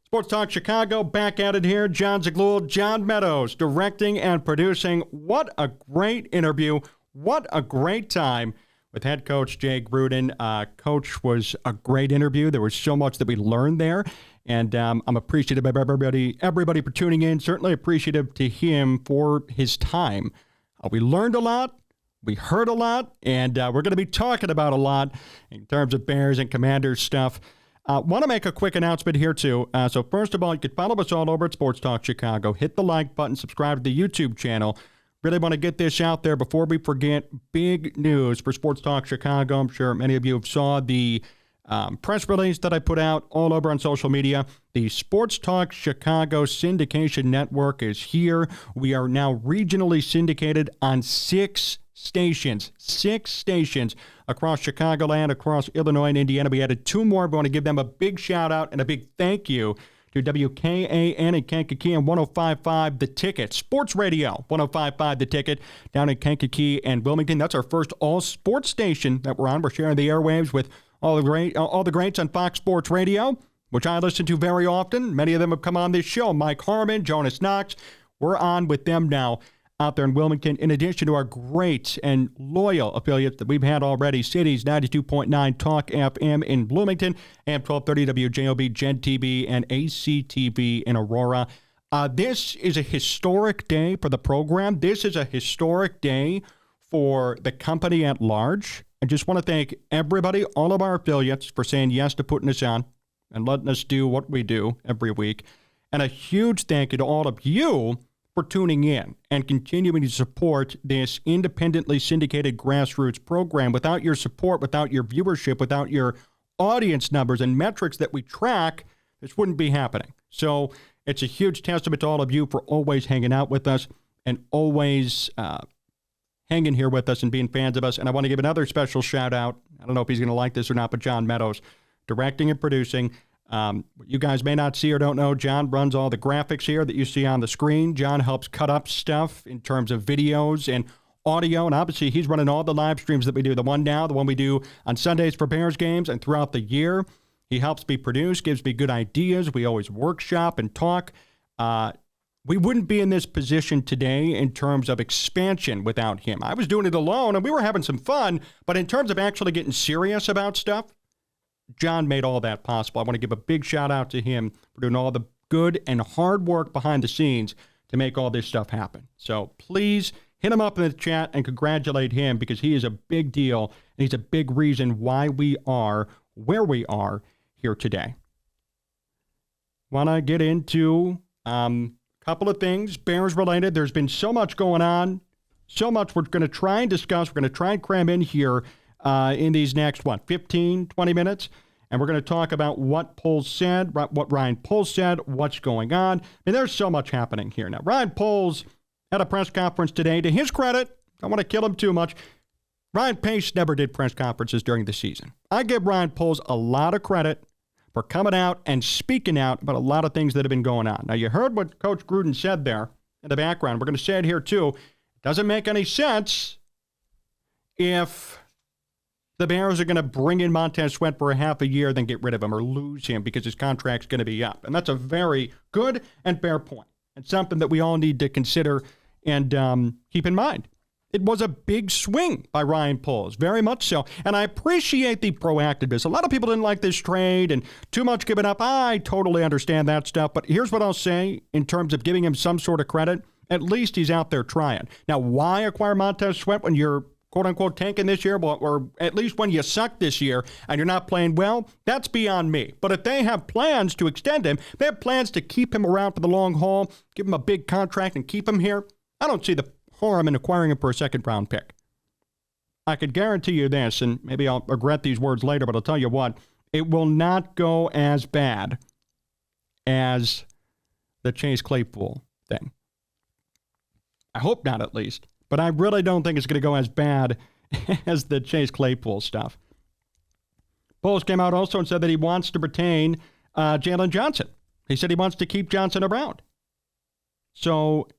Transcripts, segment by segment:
Sports Talk Chicago, back at it here. Jon Zaghloul, John Meadows, directing and producing. What a great interview. What a great time with head coach Jay Gruden. Coach, was a great interview. There was so much that we learned there, and I'm appreciative of everybody for tuning in. Certainly appreciative to him for his time. We learned a lot. We heard a lot, and we're going to be talking about a lot in terms of Bears and Commanders stuff. Want to make a quick announcement here, too. So first of all, you can follow us all over at Sports Talk Chicago. Hit the like button, subscribe to the YouTube channel. Really want to get this out there before we forget. Big news for Sports Talk Chicago. I'm sure many of you have saw the press release that I put out all over on social media. The Sports Talk Chicago syndication network is here. We are now regionally syndicated on 6 stations across Chicagoland, across Illinois and Indiana. We added 2 more. We want to give them a big shout out and a big thank you to WKAN in Kankakee and 105.5 The Ticket. Sports Radio, 105.5 The Ticket down in Kankakee and Wilmington. That's our first all-sports station that we're on. We're sharing the airwaves with all the greats on Fox Sports Radio, which I listen to very often. Many of them have come on this show. Mike Harmon, Jonas Knox. We're on with them now out there in Wilmington, in addition to our great and loyal affiliates that we've had already. Cities 92.9 Talk FM in Bloomington, AM 1230 WJOB, Gen TV, and ACTV in Aurora. This is a historic day for the program. This is a historic day for the company at large. I just want to thank everybody, all of our affiliates, for saying yes to putting us on and letting us do what we do every week. And a huge thank you to all of you for tuning in and continuing to support this independently syndicated grassroots program. Without your support, without your viewership, without your audience numbers and metrics that we track, this wouldn't be happening. So it's a huge testament to all of you for always hanging out with us and always hanging here with us and being fans of us. And I want to give another special shout out. I don't know if he's going to like this or not, but John Meadows, directing and producing. You guys may not see or don't know, John runs all the graphics here that you see on the screen. John helps cut up stuff in terms of videos and audio, and obviously he's running all the live streams that we do, the one now, the one we do on Sundays for Bears games and throughout the year. He helps me produce, gives me good ideas. We always workshop and talk. We wouldn't be in this position today in terms of expansion without him. I was doing it alone, and we were having some fun, but in terms of actually getting serious about stuff, John made all that possible. I want to give a big shout out to him for doing all the good and hard work behind the scenes to make all this stuff happen. So please hit him up in the chat and congratulate him, because he is a big deal and he's a big reason why we are where we are here today. Want to get into a couple of things Bears related. There's been so much going on, so much we're going to try and discuss. We're going to try and cram in here in these next, 15, 20 minutes. And we're going to talk about what Poles said, what Ryan Poles said, what's going on. And there's so much happening here. Now, Ryan Poles had a press conference today. To his credit, I don't want to kill him too much. Ryan Pace never did press conferences during the season. I give Ryan Poles a lot of credit for coming out and speaking out about a lot of things that have been going on. Now, you heard what Coach Gruden said there in the background. We're going to say it here, too. It doesn't make any sense if the Bears are going to bring in Montez Sweat for a half a year, then get rid of him or lose him because his contract's going to be up. And that's a very good and fair point, and something that we all need to consider and keep in mind. It was a big swing by Ryan Poles, very much so. And I appreciate the proactiveness. A lot of people didn't like this trade and too much given up. I totally understand that stuff. But here's what I'll say in terms of giving him some sort of credit. At least he's out there trying. Now, why acquire Montez Sweat when you're quote-unquote tanking this year, or at least when you suck this year and you're not playing well, that's beyond me. But if they have plans to extend him, they have plans to keep him around for the long haul, give him a big contract and keep him here, I don't see the harm in acquiring him for a second-round pick. I could guarantee you this, and maybe I'll regret these words later, but I'll tell you what, it will not go as bad as the Chase Claypool thing. I hope not, at least. But I really don't think it's going to go as bad as the Chase Claypool stuff. Poles came out also and said that he wants to retain Jalen Johnson. He said he wants to keep Johnson around. So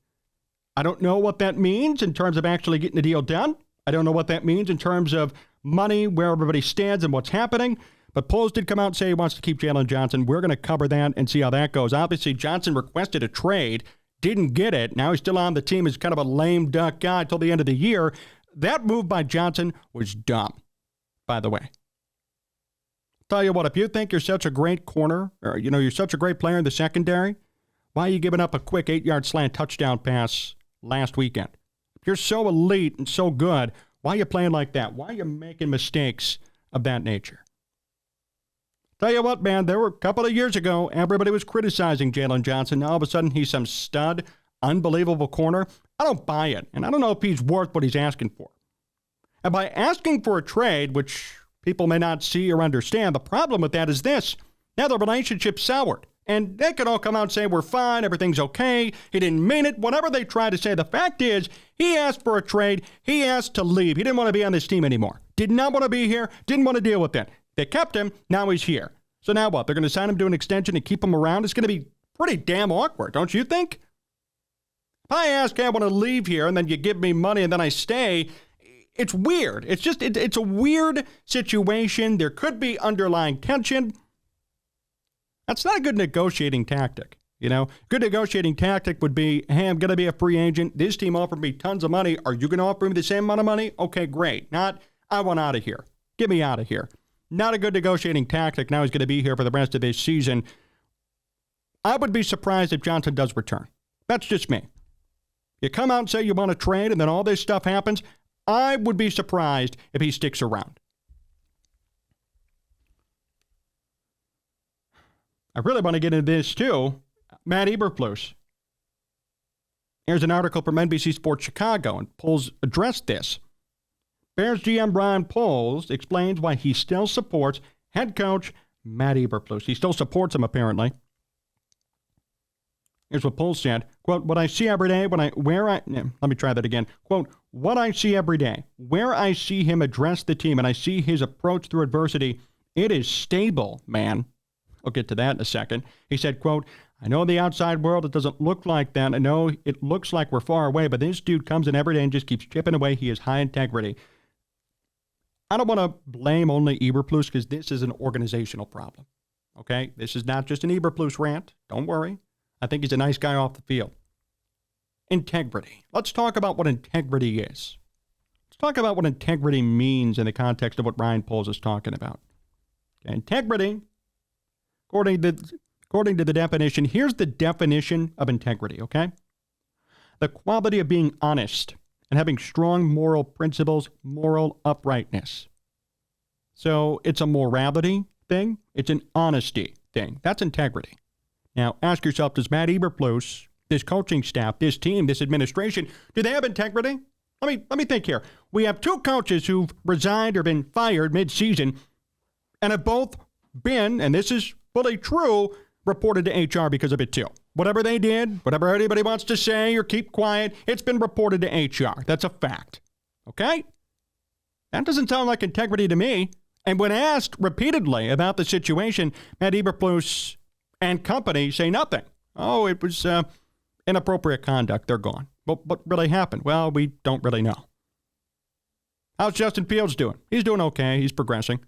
I don't know what that means in terms of actually getting the deal done. I don't know what that means in terms of money, where everybody stands and what's happening. But Poles did come out and say he wants to keep Jalen Johnson. We're going to cover that and see how that goes. Obviously, Johnson requested a trade, didn't get it. Now he's still on the team as kind of a lame duck guy till the end of the year. That move by Johnson was dumb, by the way. Tell you what, if you think you're such a great corner, or you're such a great player in the secondary, why are you giving up a quick 8-yard slant touchdown pass last weekend? If you're so elite and so good, why are you playing like that? Why are you making mistakes of that nature? Tell you what, man, there were a couple of years ago, everybody was criticizing Jalen Johnson. Now all of a sudden he's some stud, unbelievable corner. I don't buy it, and I don't know if he's worth what he's asking for. And by asking for a trade, which people may not see or understand, the problem with that is this. Now the relationship's soured. And they could all come out and say, we're fine, everything's okay, he didn't mean it, whatever they try to say. The fact is, he asked for a trade, he asked to leave. He didn't want to be on this team anymore. Did not want to be here, didn't want to deal with it. They kept him, now he's here. So now what? They're going to sign him to an extension and keep him around? It's going to be pretty damn awkward, don't you think? If I ask, hey, I want to leave here, and then you give me money and then I stay, it's weird. It's a weird situation. There could be underlying tension. That's not a good negotiating tactic. Good negotiating tactic would be, hey, I'm going to be a free agent. This team offered me tons of money. Are you going to offer me the same amount of money? Okay, great. Not, I want out of here. Get me out of here. Not a good negotiating tactic. Now he's going to be here for the rest of this season. I would be surprised if Johnson does return. That's just me. You come out and say you want to trade and then all this stuff happens. I would be surprised if he sticks around. I really want to get into this too. Matt Eberflus. Here's an article from NBC Sports Chicago, and Poles addressed this. Bears GM Ryan Poles explains why he still supports head coach Matt Eberflus. He still supports him, apparently. Here's what Poles said. Quote, what I see every day let me try that again. Quote, what I see every day, where I see him address the team and I see his approach through adversity, it is stable, man. I'll get to that in a second. He said, quote, I know in the outside world it doesn't look like that. I know it looks like we're far away, but this dude comes in every day and just keeps chipping away. He has high integrity. I don't want to blame only Eberflus because this is an organizational problem. Okay? This is not just an Eberflus rant. Don't worry. I think he's a nice guy off the field. Integrity. Let's talk about what integrity is. Let's talk about what integrity means in the context of what Ryan Poles is talking about. Okay, integrity, according to the definition, here's the definition of integrity, okay? The quality of being honest and having strong moral principles, moral uprightness. So it's a morality thing. It's an honesty thing. That's integrity. Now, ask yourself, does Matt Eberflus, this coaching staff, this team, this administration, do they have integrity? Let me think here. We have two coaches who've resigned or been fired mid-season and have both been, and this is fully true, reported to HR because of it too. Whatever they did, whatever anybody wants to say or keep quiet, it's been reported to HR. That's a fact. Okay? That doesn't sound like integrity to me. And when asked repeatedly about the situation, Matt Eberflus and company say nothing. Oh, it was inappropriate conduct. They're gone. But what really happened? Well, we don't really know. How's Justin Fields doing? He's doing okay. He's progressing.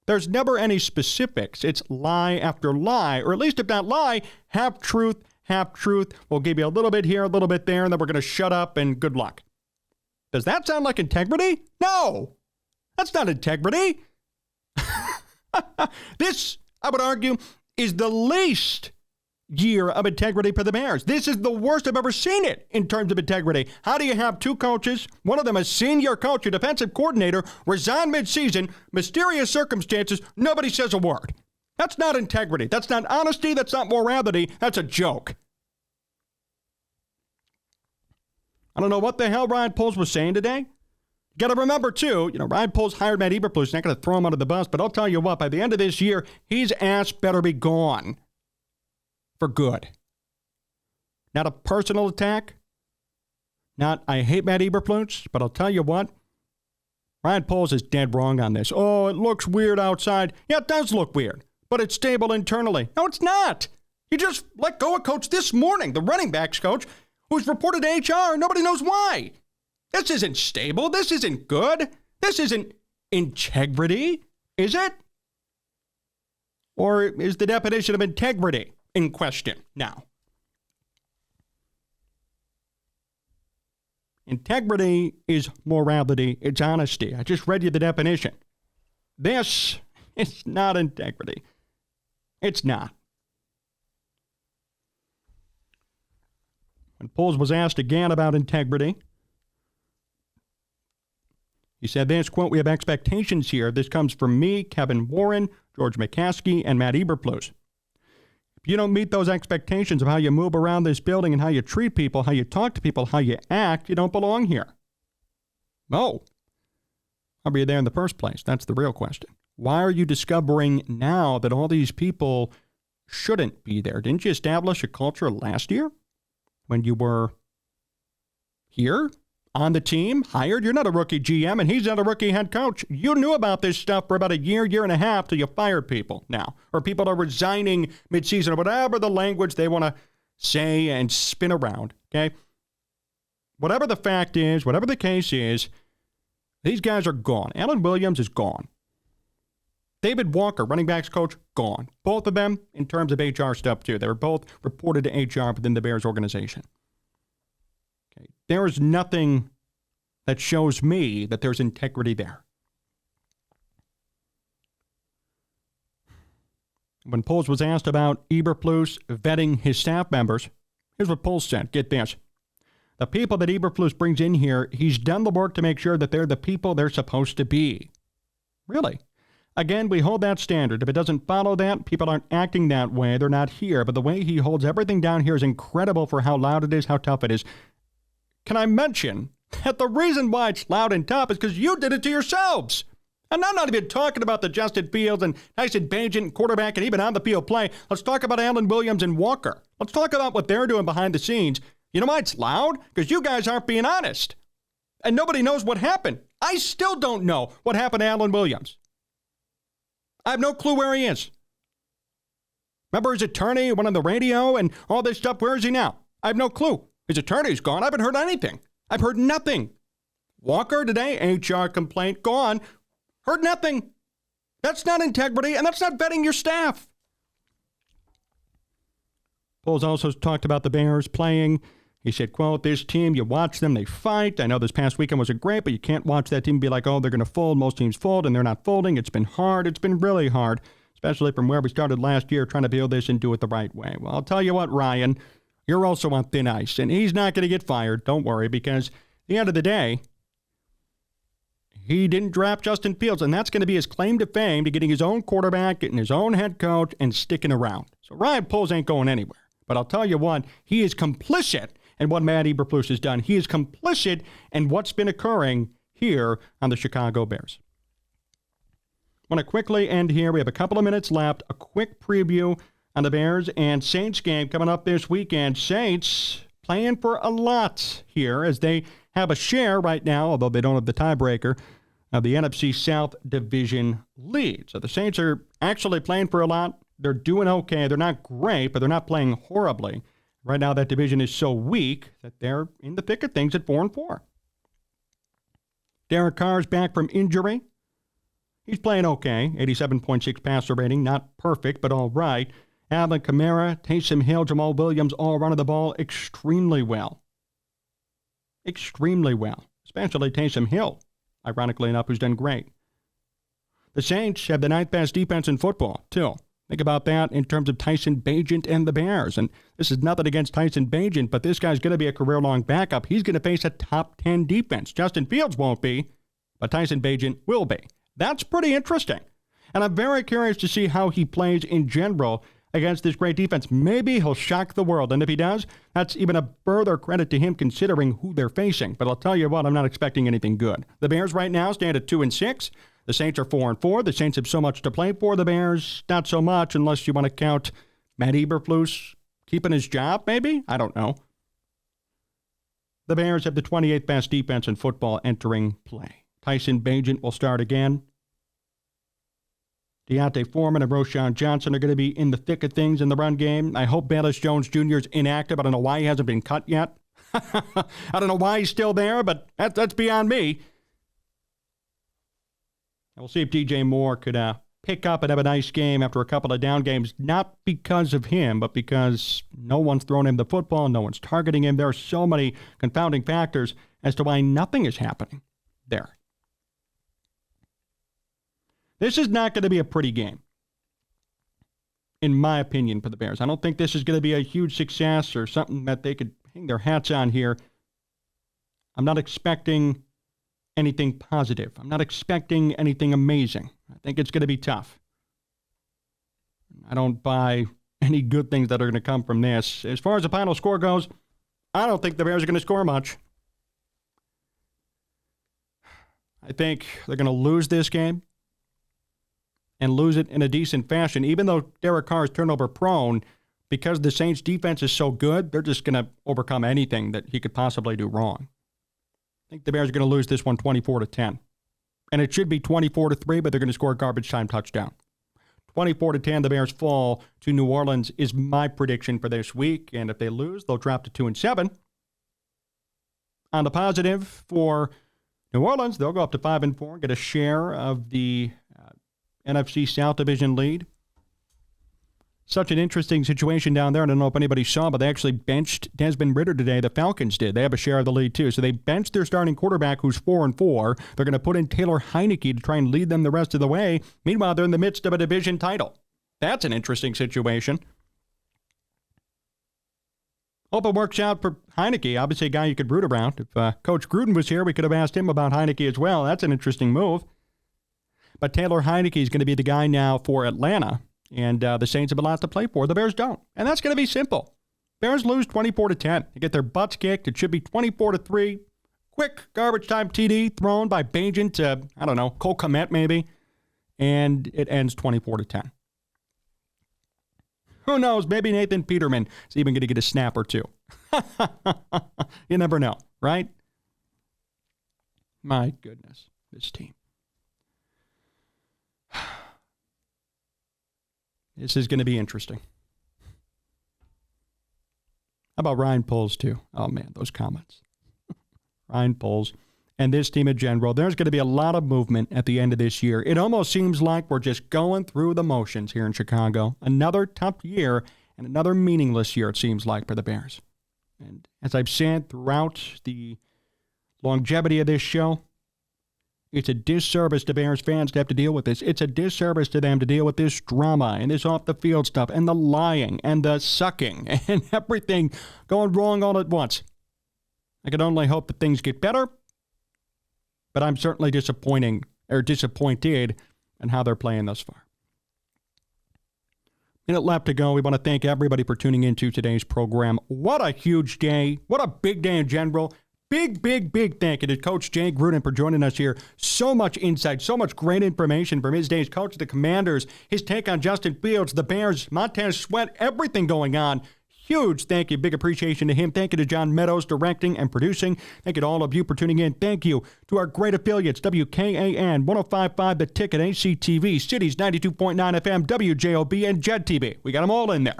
There's never any specifics. It's lie after lie, or at least if not lie, half truth, half truth. We'll give you a little bit here, a little bit there, and then we're going to shut up and good luck. Does that sound like integrity? No, that's not integrity. This, I would argue, is the least year of integrity for the Bears. This is the worst I've ever seen it in terms of integrity. How do you have two coaches, one of them a senior coach, a defensive coordinator, resign mid-season, mysterious circumstances, nobody says a word? That's not integrity. That's not honesty. That's not morality. That's a joke. I don't know what the hell Ryan Poles was saying today. You got to remember, too, Ryan Poles hired Matt Eberflus. He's not going to throw him under the bus, but I'll tell you what, by the end of this year, his ass better be gone. For good. Not a personal attack. Not, I hate Matt Eberflus, but I'll tell you what, Ryan Poles is dead wrong on this. Oh, it looks weird outside. Yeah, it does look weird, but it's stable internally. No, it's not. You just let go of coach this morning, the running backs coach, who's reported to HR, and nobody knows why. This isn't stable. This isn't good. This isn't integrity, is it? Or is the definition of integrity in question now? Integrity is morality. It's honesty. I just read you the definition. This is not integrity. It's not. When Poles was asked again about integrity, he said this, quote, "We have expectations here. This comes from me, Kevin Warren, George McCaskey, and Matt Eberflus. If you don't meet those expectations of how you move around this building and how you treat people, how you talk to people, how you act, you don't belong here." Oh, how were you there in the first place? That's the real question. Why are you discovering now that all these people shouldn't be there? Didn't you establish a culture last year when you were here on the team, hired? You're not a rookie GM, and he's not a rookie head coach. You knew about this stuff for about a year and a half till you fired people now, or people are resigning midseason, or whatever the language they want to say and spin around, okay? Whatever the fact is, whatever the case is, these guys are gone. Alan Williams is gone. David Walker, running backs coach, gone. Both of them in terms of HR stuff, too. They were both reported to HR within the Bears organization. Okay. There is nothing that shows me that there's integrity there. When Poles was asked about Eberflus vetting his staff members, here's what Poles said. Get this. The people that Eberflus brings in here, he's done the work to make sure that they're the people they're supposed to be. Really? Again, we hold that standard. If it doesn't follow that, people aren't acting that way. They're not here. But the way he holds everything down here is incredible for how loud it is, how tough it is. Can I mention that the reason why it's loud and tough is because you did it to yourselves? And I'm not even talking about the Justin Fields and Tyson Bagent, quarterback, and even on the field play. Let's talk about Alan Williams and Walker. Let's talk about what they're doing behind the scenes. You know why it's loud? Because you guys aren't being honest. And nobody knows what happened. I still don't know what happened to Alan Williams. I have no clue where he is. Remember his attorney went on the radio and all this stuff? Where is he now? I have no clue. His attorney's gone. I haven't heard anything. I've heard nothing. Walker today, HR complaint, gone. Heard nothing. That's not integrity, and that's not vetting your staff. Poles also talked about the Bears playing. He said, quote, "This team, you watch them, they fight. I know this past weekend wasn't great, but you can't watch that team and be like, oh, they're going to fold. Most teams fold, and they're not folding. It's been hard. It's been really hard, especially from where we started last year trying to build this and do it the right way." Well, I'll tell you what, Ryan, you're also on thin ice, and he's not going to get fired. Don't worry, because at the end of the day, he didn't draft Justin Fields, and that's going to be his claim to fame, to getting his own quarterback, getting his own head coach, and sticking around. So Ryan Poles ain't going anywhere. But I'll tell you what, he is complicit in what Matt Eberflus has done. He is complicit in what's been occurring here on the Chicago Bears. I want to quickly end here. We have a couple of minutes left. A quick preview on the Bears and Saints game coming up this weekend. Saints playing for a lot here as they have a share right now, although they don't have the tiebreaker, of the NFC South Division lead. So the Saints are actually playing for a lot. They're doing okay. They're not great, but they're not playing horribly. Right now, that division is so weak that they're in the thick of things at 4-4. Derek Carr's back from injury. He's playing okay. 87.6 passer rating. Not perfect, but all right. Alvin Kamara, Taysom Hill, Jamal Williams all running the ball extremely well. Extremely well. Especially Taysom Hill, ironically enough, who's done great. The Saints have the 9th best defense in football, too. Think about that in terms of Tyson Bagent and the Bears. And this is nothing against Tyson Bagent, but this guy's going to be a career-long backup. He's going to face a top 10 defense. Justin Fields won't be, but Tyson Bagent will be. That's pretty interesting. And I'm very curious to see how he plays in general against this great defense. Maybe he'll shock the world. And if he does, that's even a further credit to him considering who they're facing. But I'll tell you what, I'm not expecting anything good. The Bears right now stand at 2-6. The Saints are 4-4. The Saints have so much to play for. The Bears, not so much, unless you want to count Matt Eberflus keeping his job, maybe? I don't know. The Bears have the 28th best defense in football entering play. Tyson Bagent will start again. Deontay Foreman and Roschon Johnson are going to be in the thick of things in the run game. I hope Bayless Jones-Jr. is inactive. I don't know why he hasn't been cut yet. I don't know why he's still there, but that's beyond me. We'll see if DJ Moore could pick up and have a nice game after a couple of down games, not because of him, but because no one's throwing him the football, no one's targeting him. There are so many confounding factors as to why nothing is happening there. This is not going to be a pretty game, in my opinion, for the Bears. I don't think this is going to be a huge success or something that they could hang their hats on here. I'm not expecting anything positive. I'm not expecting anything amazing. I think it's going to be tough. I don't buy any good things that are going to come from this. As far as the final score goes, I don't think the Bears are going to score much. I think they're going to lose this game and lose it in a decent fashion. Even though Derek Carr is turnover prone, because the Saints defense is so good, they're just going to overcome anything that he could possibly do wrong. I think the Bears are going to lose this one 24-10. And it should be 24-3, but they're going to score a garbage time touchdown. 24-10, the Bears fall to New Orleans is my prediction for this week. And if they lose, they'll drop to 2-7. On the positive for New Orleans, they'll go up to 5-4 and get a share of the NFC South Division lead. Such an interesting situation down there. I don't know if anybody saw, but they actually benched Desmond Ridder today. The Falcons did. They have a share of the lead, too. So they benched their starting quarterback, who's 4-4. They're going to put in Taylor Heineke to try and lead them the rest of the way. Meanwhile, they're in the midst of a division title. That's an interesting situation. Hope it works out for Heineke. Obviously, a guy you could root around. If Coach Gruden was here, we could have asked him about Heineke as well. That's an interesting move. But Taylor Heineke is going to be the guy now for Atlanta. And the Saints have a lot to play for. The Bears don't. And that's going to be simple. Bears lose 24-10. They get their butts kicked. It should be 24-3. Quick garbage time TD thrown by Bajan to, I don't know, Cole Kmet maybe. And it ends 24-10. Who knows? Maybe Nathan Peterman is even going to get a snap or two. You never know, right? My goodness, this team. This is going to be interesting. How about Ryan Poles, too? Oh, man, those comments. Ryan Poles and this team in general. There's going to be a lot of movement at the end of this year. It almost seems like we're just going through the motions here in Chicago. Another tough year and another meaningless year, it seems like, for the Bears. And as I've said throughout the longevity of this show, it's a disservice to Bears fans to have to deal with this. It's a disservice to them to deal with this drama and this off-the-field stuff and the lying and the sucking and everything going wrong all at once. I can only hope that things get better, but I'm certainly disappointed in how they're playing thus far. Minute left to go. We want to thank everybody for tuning into today's program. What a huge day. What a big day in general. Big thank you to Coach Jay Gruden for joining us here. So much insight, so much great information from his days coach of the Commanders, his take on Justin Fields, the Bears, Montez Sweat, everything going on. Huge thank you, big appreciation to him. Thank you to John Meadows, directing and producing. Thank you to all of you for tuning in. Thank you to our great affiliates, WKAN, 105.5 The Ticket, ACTV, Cities 92.9 FM, WJOB, and JED TV. We got them all in there.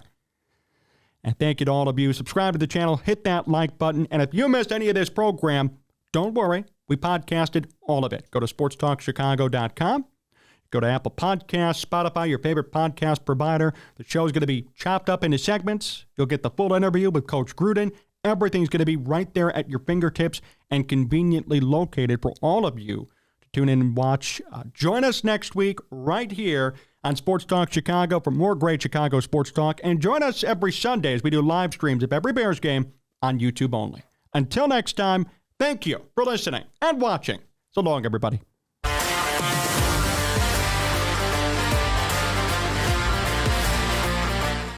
And thank you to all of you. Subscribe to the channel, hit that like button. And if you missed any of this program, don't worry. We podcasted all of it. Go to sportstalkchicago.com. Go to Apple Podcasts, Spotify, your favorite podcast provider. The show's going to be chopped up into segments. You'll get the full interview with Coach Gruden. Everything's going to be right there at your fingertips and conveniently located for all of you to tune in and watch. Join us next week right here on Sports Talk Chicago for more great Chicago sports talk. And join us every Sunday as we do live streams of every Bears game on YouTube only. Until next time, thank you for listening and watching. So long, everybody.